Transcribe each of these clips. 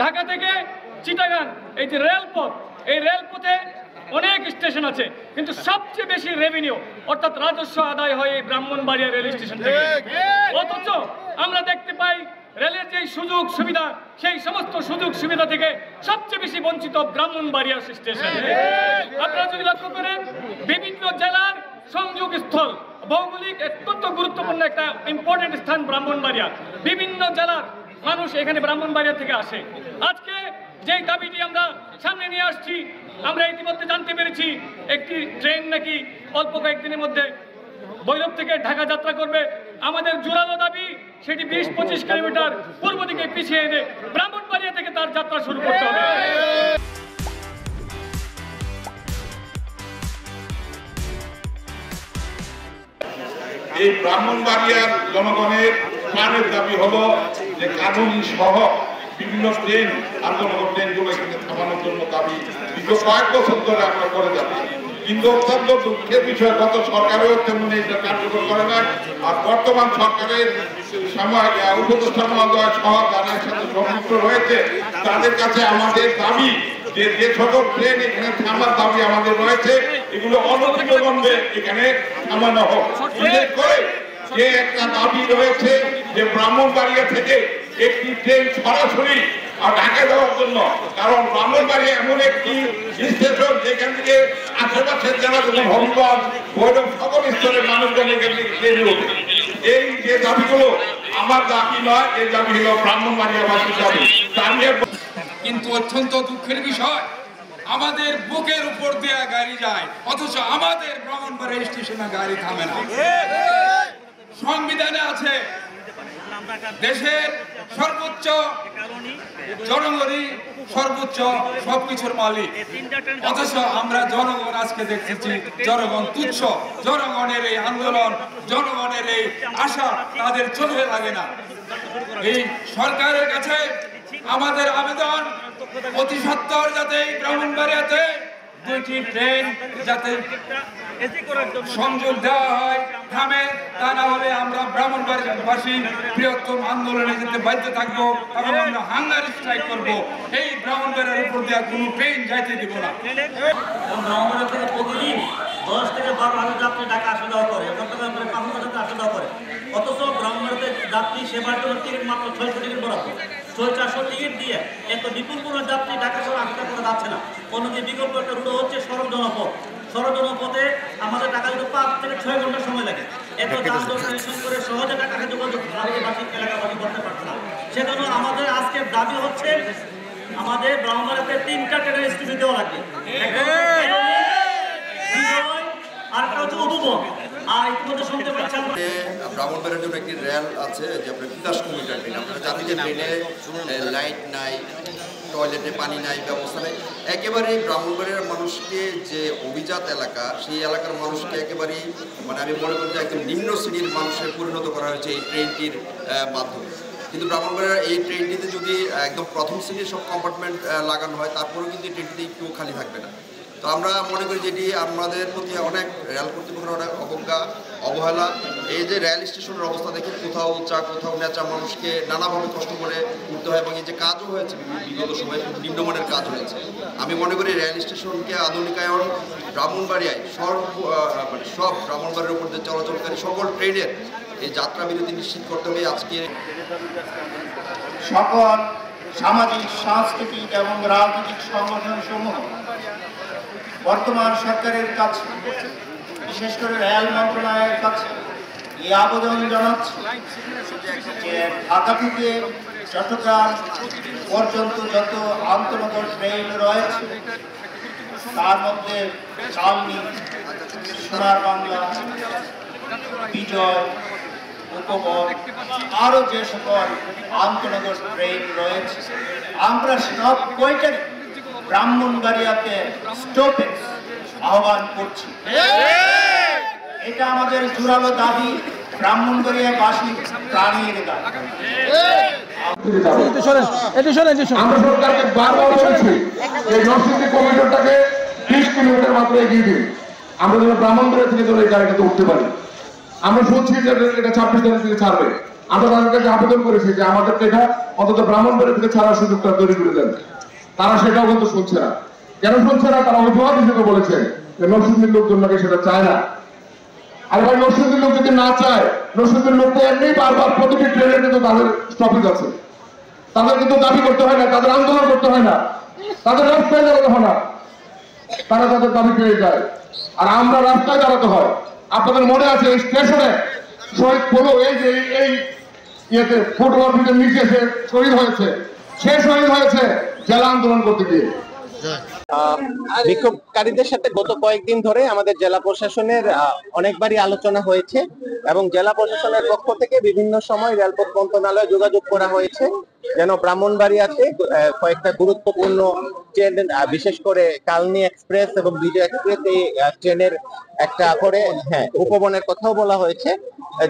ঢাকা থেকে চিটাগাং এই যে রেলপথ, এই রেলপথে অনেক স্টেশন আছে, কিন্তু সবচেয়ে বেশি রেভিনিউ অর্থাৎ রাজস্ব আদায় হয় এই ব্রাহ্মণবাড়িয়া রেল স্টেশন থেকে। অথচ আমরা দেখতে পাই রেলের যে সুযোগ সুবিধা, সেই সমস্ত সুযোগ সুবিধা থেকে সবচেয়ে বেশি বঞ্চিত ব্রাহ্মণবাড়িয়া স্টেশন। আপনারা যদি লক্ষ্য করেন, বিভিন্ন জেলার সংযোগ স্থল, ভৌগোলিক অত্যন্ত গুরুত্বপূর্ণ একটা ইম্পর্টেন্ট স্থান ব্রাহ্মণবাড়িয়া। বিভিন্ন জেলার মানুষ এখানে ব্রাহ্মণবাড়িয়া থেকে আসে। আজকে যেই দাবিটি আমরা সামনে নিয়ে আসছি, আমরা ইতিমধ্যে জানতে পেরেছি একটি ট্রেন নাকি অল্প কয়েকদিনের মধ্যে ভৈরব থেকে ঢাকা যাত্রা করবে। আমাদের জোরালো দাবি সেটি 20-25 কিলোমিটার পূর্ব দিকে পিছিয়ে এনে ব্রাহ্মণবাড়িয়া থেকে তার যাত্রা শুরু করতে হবে। এই ব্রাহ্মণবাড়িয়ার জনগণের প্রাণের দাবি হলো যে কানুনি সহ বিভিন্ন ট্রেন আন্তর্জাতিক ট্রেনগুলো এখানে থামানোর জন্য দাবি দীর্ঘ কয়েক বছর ধরে আমরা করে যাচ্ছি। কিন্তু অত্যন্ত দুঃখের বিষয়, গত সরকারেও তেমন এটা কার্যকর করে না। আর বর্তমান সরকারের সময় উপদেষ্টা মহোদয় সহ যারা সাথে সংযুক্ত রয়েছে, তাদের কাছে আমাদের দাবি যে যে ছোট ট্রেন এখানে থামার দাবি আমাদের রয়েছে, এগুলো অনতিবিলম্বে এখানে থামানো হোক। বিশেষ করে যে একটা দাবি রয়েছে যে ব্রাহ্মণবাড়িয়া থেকে একটি ট্রেন সরাসরি ঢাকায় যাওয়ার জন্য, কারণ ব্রাহ্মণবাড়িয়া এমন একটি স্টেশন যেখান থেকে আশেপাশের জেলা যেমন হবিগঞ্জ, ভৈরব সকল স্তরের মানুষজন এখান থেকে ট্রেনে ওঠে। এই যে দাবিগুলো আমার দাবি নয়, এই দাবি হলো ব্রাহ্মণবাড়িয়াবাসীর দাবি। কিন্তু অত্যন্ত দুঃখের বিষয়, আমাদের বুকের উপর দিয়ে গাড়ি যায়, অথচ আমাদের ব্রাহ্মণবাড়িয়া স্টেশনে গাড়ি থামে না। সংবিধানে আছে দেশের সর্বোচ্চ জনগণই সর্বোচ্চ সবকিছুর মালিক, অথচ আমরা জনগণ আজকে দেখতেছি জনগণ তুচ্ছ। জনগণের এই আন্দোলন, জনগণের এই আশা তাদের চোখে লাগে না। এই সরকারের কাছে আমাদের আবেদন, অতি সত্বর যাতে ব্রাহ্মণবাড়িয়াতে 2টি ট্রেন যাতে সংযোগ দেওয়া হয়, থামে, তা না হলে আমরা ব্রাহ্মণবাড়িয়াবাসী বৃহত্তম আন্দোলনে যেতে বাধ্য থাকবো এবং আমরা হাঙ্গার স্ট্রাইক করবো। এই ব্রাহ্মণবাড়িয়ার উপর দেওয়া কোনো ট্রেন যাইতে দিব না। ব্রাহ্মণবাড়িয়া থেকে প্রতিদিন 10 থেকে 12,000 যাত্রী ঢাকা আসা যাওয়া করে, চট্টগ্রাম 5,000 আসা যাওয়া করে, অথচ ব্রাহ্মণবাড়িয়াতে যাত্রী সেবার জন্য টিকিট মাত্র 600 টিকিট বরাদ্দ। 400 টিকিট দিয়ে এত বিপুল কোনো যাত্রী ঢাকা শহরে আসা করা যাচ্ছে না। অন্যদিকে বিকল্প একটা রুট হচ্ছে সড়ক জনপথ। সড়ক জনপথে আমাদের ঢাকা যেতে 5 থেকে 6 ঘন্টা সময় লাগে। এত যানজট করে সহজে ঢাকা যোগাযোগ এলাকাবাসী করতে পারছে না। সেজন্য আমাদের আজকে দাবি হচ্ছে আমাদের ব্রাহ্মণবাড়িয়াতে 3টা ট্রেনের স্টেশন দেওয়া লাগবে। আর একটা হচ্ছে উপভোগ। আর ইতিমধ্যে শুনতে পাচ্ছি ব্রাহ্মণবাড়িয়ার জন্য একটি রেল আছে যে আপনার 50 কিলোমিটার ট্রেন। আপনারা জানেন যে ট্রেনে লাইট নাই, টয়লেটে পানি নাই, ব্যবস্থা নেই। একেবারেই ব্রাহ্মণবাড়িয়ার মানুষকে যে অভিজাত এলাকা, সেই এলাকার মানুষকে একেবারেই মানে আমি মনে করি যে একদম নিম্ন শ্রেণীর মানুষে পরিণত করা হয়েছে এই ট্রেনটির মাধ্যমে। কিন্তু ব্রাহ্মণবাড়িয়ার এই ট্রেনটিতে যদি একদম প্রথম শ্রেণীর সব কম্পার্টমেন্ট লাগানো হয়, তারপরেও কিন্তু এই ট্রেনটিতে একটু খালি থাকবে না। তো আমরা মনে করি যে এটি আমাদের প্রতি অনেক রেল কর্তৃপক্ষের অনেক অবজ্ঞা, অবহেলা। এই যে রেল স্টেশনের অবস্থা দেখে কোথাও উঁচা কোথাও নেচা, মানুষকে নানাভাবে কষ্ট করে উঠতে হয় এবং এই যে কাজও হয়েছে বিগত সময়ে নিম্নমানের কাজ হয়েছে। আমি মনে করি রেল স্টেশনকে আধুনিকায়ন, ব্রাহ্মণবাড়িয়ায় সব ব্রাহ্মণবাড়িয়ার উপর দিয়ে চলাচলকারী সকল ট্রেনের এই যাত্রা বিরতি নিশ্চিত করতে হবে। আজকে সকল সামাজিক, সাংস্কৃতিক এবং রাজনৈতিক সংগঠন সমূহ বর্তমান সরকারের কাছে, বিশেষ করে রেল মন্ত্রণালয়ের কাছে এই আবেদন জানাচ্ছে যে ঢাকা থেকে চট্টগ্রাম পর্যন্ত যত আন্তনগর ট্রেন রয়েছে তার মধ্যে চালনি, সোনার বাংলা, বিজয়, উপবন, আরো যে সকল আন্তনগর ট্রেন রয়েছে আমরা সব কয়টাই ব্রাহ্মণবাড়িয়াতে স্টপেজ আহ্বান করছি। এটা আমাদের জোরালো দাবি, ব্রাহ্মণবাড়িয়াবাসী প্রাণীর দাবি। আমরা সরকারকে বারবার বলছি এই নরসিংদী কমিশনটাকে 30 কিলোমিটার মাত্র এগিয়ে দিন, আমরা যেন ব্রাহ্মণবাড়িয়া থেকে এই গাড়িটাতে উঠতে পারি। আমরা শুনছি যে এটা 26 তারিখ থেকে ছাড়বে। আমরা তাদের কাছে আবেদন করেছি যে আমাদেরকে এটা অন্তত ব্রাহ্মণবাড়িয়া থেকে ছাড়ার সুযোগটা তৈরি করে দেন। তারা সেটাও কিন্তু শুনছে না। কেন শুনছে না? তারা অজুহাত হিসেবে বলেছে যে নরসিংদীর লোকজন নাকি সেটা চায় না। আর ভাই নরসিংদীর লোক যদি না চায়, নরসিংদীর লোক তো এমনি বারবার প্রতিটি ট্রেনে কিন্তু তাদের স্টপেজ আছে, তাদের কিন্তু দাবি করতে হয় না, তাদের আন্দোলন করতে হয় না, তাদের রাস্তায় দাঁড়াতে হয় না, তারা তাদের দাবি পেয়ে যায়। আর আমরা রাস্তায় দাঁড়াতে হয়। আপনাদের মনে আছে এই স্টেশনে শহীদ কোনো এই যে এই ইয়েতে ফুটবল ভিতরে নিচে সে শহীদ হয়েছে, সে শহীদ হয়েছে জেলা আন্দোলন করতে গিয়ে। বিক্ষোভকারীদের সাথে গত কয়েকদিন ধরে আমাদের জেলা প্রশাসনের অনেকবারই আলোচনা হয়েছে এবং জেলা প্রশাসনের পক্ষ থেকে বিভিন্ন সময় রেলপথ মন্ত্রণালয়ে যোগাযোগ করা হয়েছে যেন ব্রাহ্মণবাড়িয়াতে কয়েকটা গুরুত্বপূর্ণ ট্রেন, বিশেষ করে কালনী এক্সপ্রেস এবং বিজয় এক্সপ্রেস, এই ট্রেনের একটা করে উপবনের কথাও বলা হয়েছে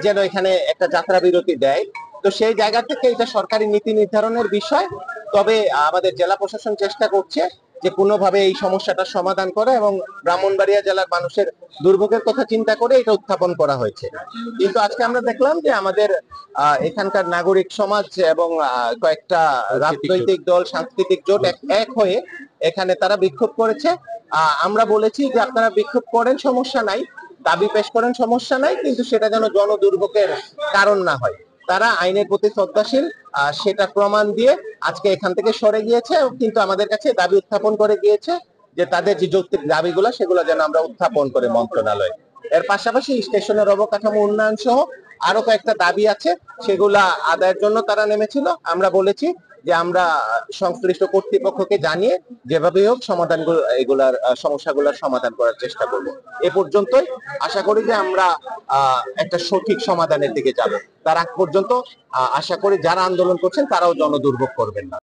যেন এখানে একটা যাত্রা বিরতি দেয়। তো সেই জায়গা থেকে এটা সরকারি নীতি নির্ধারণের বিষয়। তবে আমাদের জেলা প্রশাসন চেষ্টা করছে যে কোনোভাবে এই সমস্যাটা সমাধান করা এবং ব্রাহ্মণবাড়িয়া জেলার মানুষের দুর্ভোগের কথা চিন্তা করে এটা উত্থাপন করা হয়েছে। কিন্তু আজকে আমরা দেখলাম যে আমাদের এখানকার নাগরিক সমাজ এবং কয়েকটা রাজনৈতিক দল, সাংস্কৃতিক জোট এক হয়ে এখানে তারা বিক্ষোভ করেছে। আমরা বলেছি যে আপনারা বিক্ষোভ করেন, সমস্যা নাই, দাবি পেশ করেন, সমস্যা নাই, কিন্তু সেটা যেন জনদুর্ভোগের কারণ না হয়। তারা আইনের প্রতি শ্রদ্ধাশীল, সেটা প্রমাণ দিয়ে আজকে এখান থেকে সরে গিয়েছে, কিন্তু আমাদের কাছে দাবি উত্থাপন করে গিয়েছে যে তাদের যে যৌক্তিক দাবিগুলো সেগুলো যেন আমরা উত্থাপন করে মন্ত্রণালয়। এর পাশাপাশি স্টেশনের অবকাঠামো উন্নয়ন সহ আরো কয়েকটা দাবি আছে, সেগুলা আদায়ের জন্য তারা নেমেছিল। আমরা বলেছি যে আমরা সংশ্লিষ্ট কর্তৃপক্ষকে জানিয়ে যেভাবে হোক সমাধানগুলো, এগুলার সমস্যাগুলোর সমাধান করার চেষ্টা করব। এ পর্যন্তই। আশা করি যে আমরা একটা সঠিক সমাধানের দিকে যাব। তার আগ পর্যন্ত আশা করি যারা আন্দোলন করছেন তারাও জনদুর্ভোগ করবেন না।